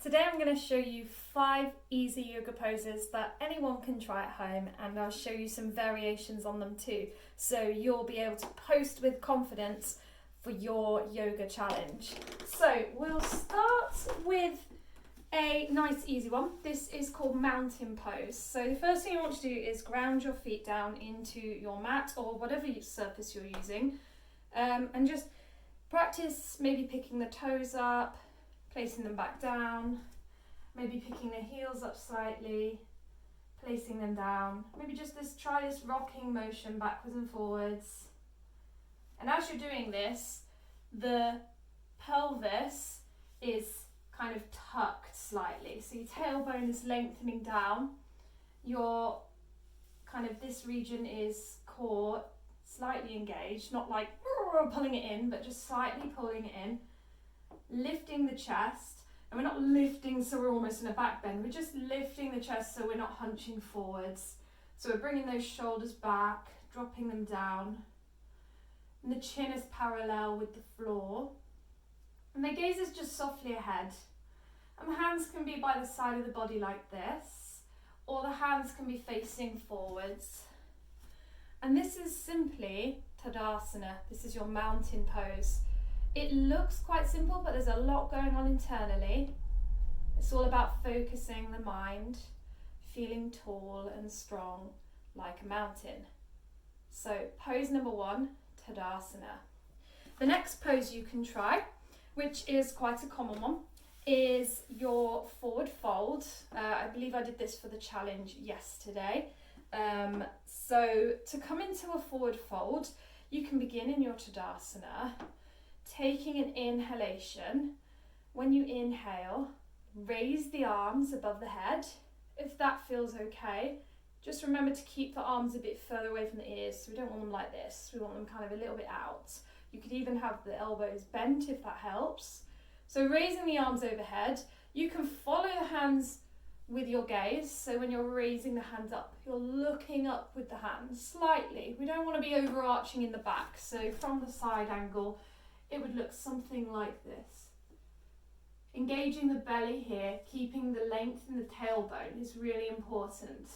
Today I'm going to show you 5 easy yoga poses that anyone can try at home, and I'll show you some variations on them too, so you'll be able to post with confidence for your yoga challenge. So we'll start with a nice easy one. This is called mountain pose. So the first thing you want to do is ground your feet down into your mat or whatever surface you're using, and just practice maybe picking the toes up, placing them back down, maybe picking the heels up slightly, placing them down. Maybe just try this rocking motion backwards and forwards. And as you're doing this, the pelvis is kind of tucked slightly. So your tailbone is lengthening down. Your this region is core slightly engaged, not like pulling it in, but just slightly pulling it in. Lifting the chest, and we're not lifting so we're almost in a back bend, we're just lifting the chest so we're not hunching forwards. So we're bringing those shoulders back, dropping them down, and the chin is parallel with the floor, and the gaze is just softly ahead. And the hands can be by the side of the body like this, or the hands can be facing forwards. And this is simply Tadasana. This is your mountain pose. It looks quite simple, but there's a lot going on internally. It's all about focusing the mind, feeling tall and strong like a mountain. So pose number 1, Tadasana. The next pose you can try, which is quite a common one, is your forward fold. I believe I did this for the challenge yesterday. So to come into a forward fold, you can begin in your Tadasana, taking an inhalation. When you inhale, raise the arms above the head. If that feels okay, just remember to keep the arms a bit further away from the ears. So we don't want them like this. We want them kind of a little bit out. You could even have the elbows bent if that helps. So raising the arms overhead, you can follow the hands with your gaze. So when you're raising the hands up, you're looking up with the hands slightly. We don't want to be overarching in the back. So from the side angle, it would look something like this. Engaging the belly here, keeping the length in the tailbone is really important.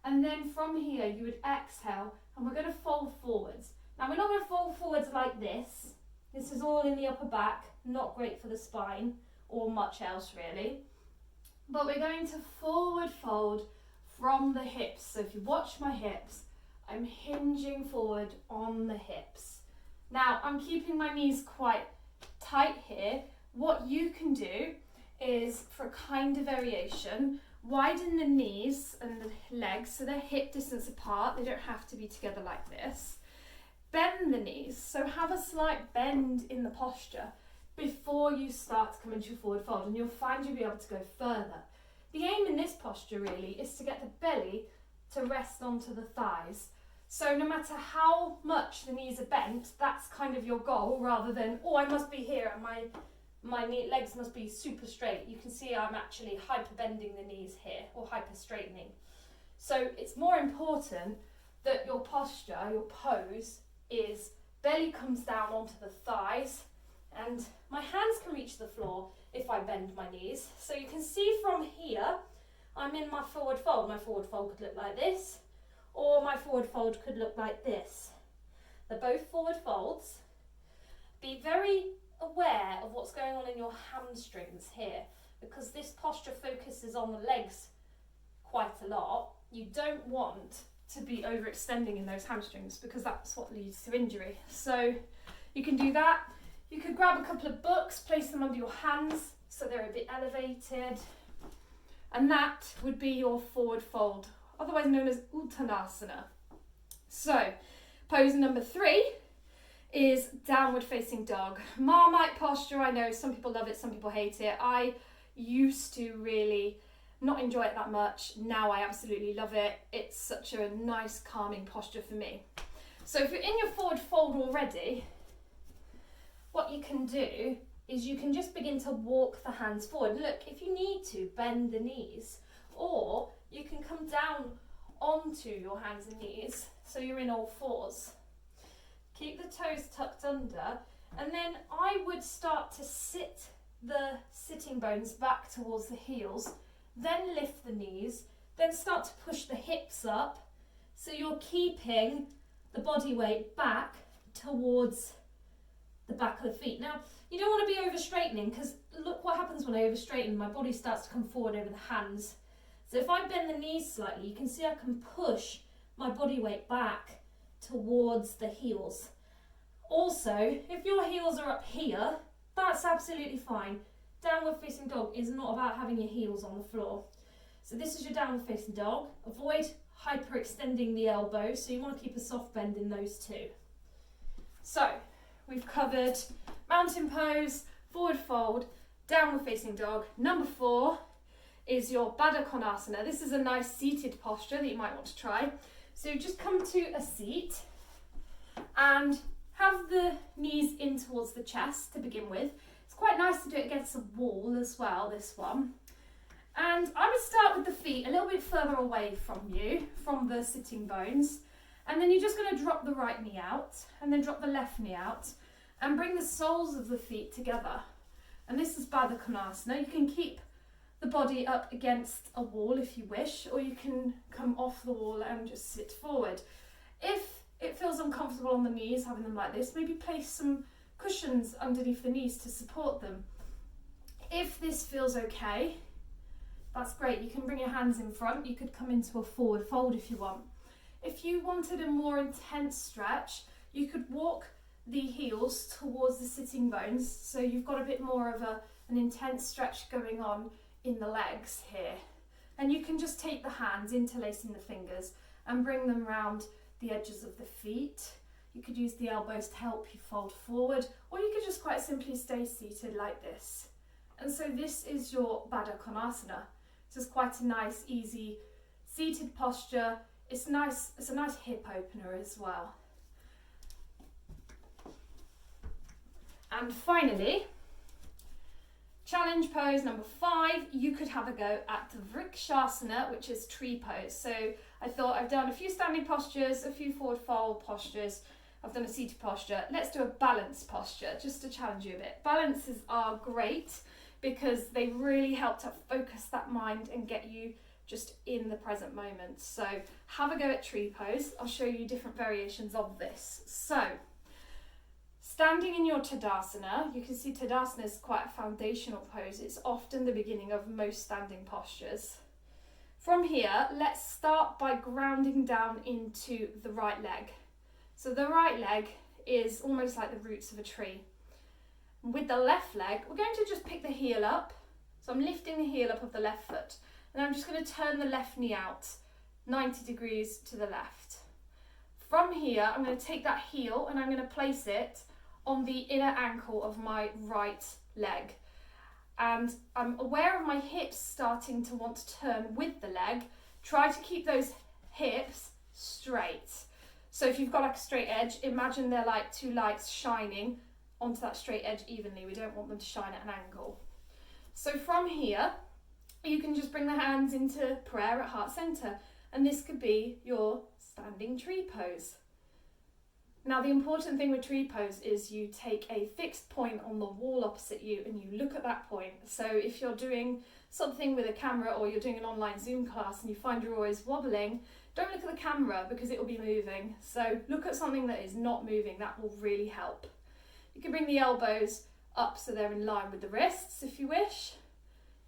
And then from here, you would exhale, and we're going to fold forwards. Now we're not going to fold forwards like this. This is all in the upper back, not great for the spine or much else really. But we're going to forward fold from the hips. So if you watch my hips, I'm hinging forward on the hips. Now, I'm keeping my knees quite tight here. What you can do is, for a kind of variation, widen the knees and the legs so they're hip distance apart. They don't have to be together like this. Bend the knees, so have a slight bend in the posture before you start to come into your forward fold, and you'll find you'll be able to go further. The aim in this posture really is to get the belly to rest onto the thighs. So no matter how much the knees are bent, that's kind of your goal, rather than, oh, I must be here and my legs must be super straight. You can see I'm actually hyper bending the knees here, or hyper straightening. So it's more important that your posture, your pose, is belly comes down onto the thighs, and my hands can reach the floor if I bend my knees. So you can see from here, I'm in my forward fold. My forward fold could look like this, or my forward fold could look like this. They're both forward folds. Be very aware of what's going on in your hamstrings here, because this posture focuses on the legs quite a lot. You don't want to be overextending in those hamstrings, because that's what leads to injury. So you can do that. You could grab a couple of books, place them under your hands so they're a bit elevated, and that would be your forward fold, otherwise known as Uttanasana. So, pose number 3 is downward facing dog. Marmite posture, I know some people love it, some people hate it. I used to really not enjoy it that much. Now I absolutely love it. It's such a nice calming posture for me. So if you're in your forward fold already, what you can do is you can just begin to walk the hands forward. Look, if you need to, bend the knees, or you can come down onto your hands and knees so you're in all fours. Keep the toes tucked under, and then I would start to sit the sitting bones back towards the heels, then lift the knees, then start to push the hips up, so you're keeping the body weight back towards the back of the feet. Now, you don't want to be over straightening, because look what happens when I over straighten, my body starts to come forward over the hands. So if I bend the knees slightly, you can see I can push my body weight back towards the heels. Also, if your heels are up here, that's absolutely fine. Downward facing dog is not about having your heels on the floor. So this is your downward facing dog. Avoid hyperextending the elbows, so you want to keep a soft bend in those two. So we've covered mountain pose, forward fold, downward facing dog. Number 4 is your Badanasana. This is a nice seated posture that you might want to try. So just come to a seat and have the knees in towards the chest to begin with. It's quite nice to do it against a wall as well, this one. And I would start with the feet a little bit further away from you, from the sitting bones. And then you're just going to drop the right knee out and then drop the left knee out and bring the soles of the feet together. And this is Badanasana. You can keep the body up against a wall if you wish, or you can come off the wall and just sit forward. If it feels uncomfortable on the knees, having them like this, maybe place some cushions underneath the knees to support them. If this feels okay, that's great. You can bring your hands in front. You could come into a forward fold if you want. If you wanted a more intense stretch, you could walk the heels towards the sitting bones, so you've got a bit more of an intense stretch going on in the legs here. And you can just take the hands, interlacing the fingers, and bring them round the edges of the feet. You could use the elbows to help you fold forward, or you could just quite simply stay seated like this. And so this is your Badanasana. This is quite a nice, easy seated posture. It's nice. It's a nice hip opener as well. And finally, challenge pose number 5, you could have a go at Vrikshasana, which is tree pose. So I thought I've done a few standing postures, a few forward fold postures, I've done a seated posture. Let's do a balance posture, just to challenge you a bit. Balances are great because they really help to focus that mind and get you just in the present moment. So have a go at tree pose. I'll show you different variations of this. So standing in your Tadasana, you can see Tadasana is quite a foundational pose. It's often the beginning of most standing postures. From here, let's start by grounding down into the right leg. So the right leg is almost like the roots of a tree. With the left leg, we're going to just pick the heel up. So I'm lifting the heel up of the left foot, and I'm just going to turn the left knee out 90 degrees to the left. From here, I'm going to take that heel and I'm going to place it on the inner ankle of my right leg. And I'm aware of my hips starting to want to turn with the leg. Try to keep those hips straight. So if you've got like a straight edge, imagine they're like two lights shining onto that straight edge evenly. We don't want them to shine at an angle. So from here, you can just bring the hands into prayer at heart center, and this could be your standing tree pose. Now the important thing with tree pose is you take a fixed point on the wall opposite you and you look at that point. So if you're doing something with a camera or you're doing an online Zoom class and you find you're always wobbling, don't look at the camera because it will be moving. So look at something that is not moving. That will really help. You can bring the elbows up so they're in line with the wrists if you wish.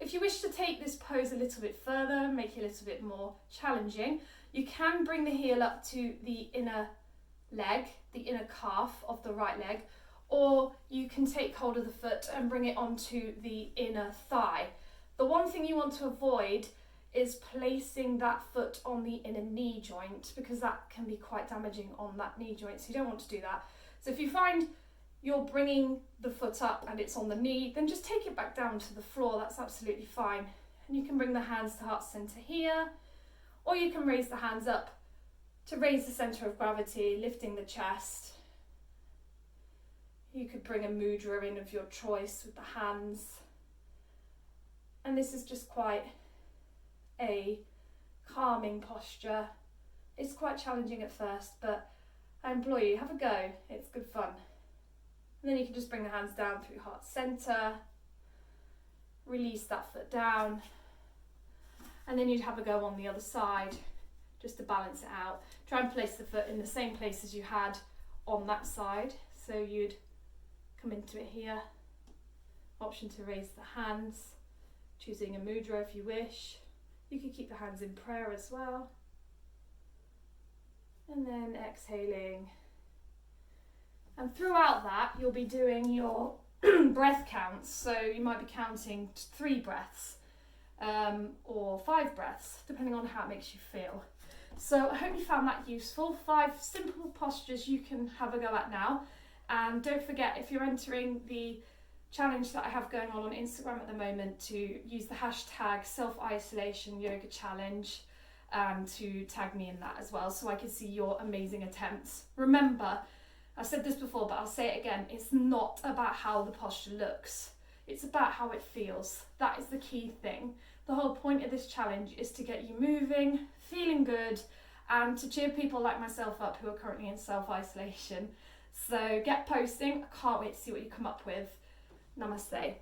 If you wish to take this pose a little bit further, make it a little bit more challenging, you can bring the heel up to the inner leg, the inner calf of the right leg, or you can take hold of the foot and bring it onto the inner thigh. The one thing you want to avoid is placing that foot on the inner knee joint, because that can be quite damaging on that knee joint, so you don't want to do that. So if you find you're bringing the foot up and it's on the knee, then just take it back down to the floor. That's absolutely fine. And you can bring the hands to heart center here, or you can raise the hands up to raise the center of gravity, lifting the chest. You could bring a mudra in of your choice with the hands. And this is just quite a calming posture. It's quite challenging at first, but I implore you, have a go. It's good fun. And then you can just bring the hands down through heart center. release that foot down, and then you'd have a go on the other side just to balance it out. Try and place the foot in the same place as you had on that side. So you'd come into it here, option to raise the hands, choosing a mudra if you wish. You could keep the hands in prayer as well. And then exhaling. And throughout that, you'll be doing your breath counts. So you might be counting 3 breaths or 5 breaths, depending on how it makes you feel. So I hope you found that useful. 5 simple postures you can have a go at now. And don't forget, if you're entering the challenge that I have going on Instagram at the moment, to use the hashtag self-isolation yoga challenge and to tag me in that as well, so I can see your amazing attempts. Remember, I've said this before, but I'll say it again, it's not about how the posture looks, it's about how it feels. That is the key thing. The whole point of this challenge is to get you moving, feeling good, and to cheer people like myself up who are currently in self-isolation. So get posting. I can't wait to see what you come up with. Namaste.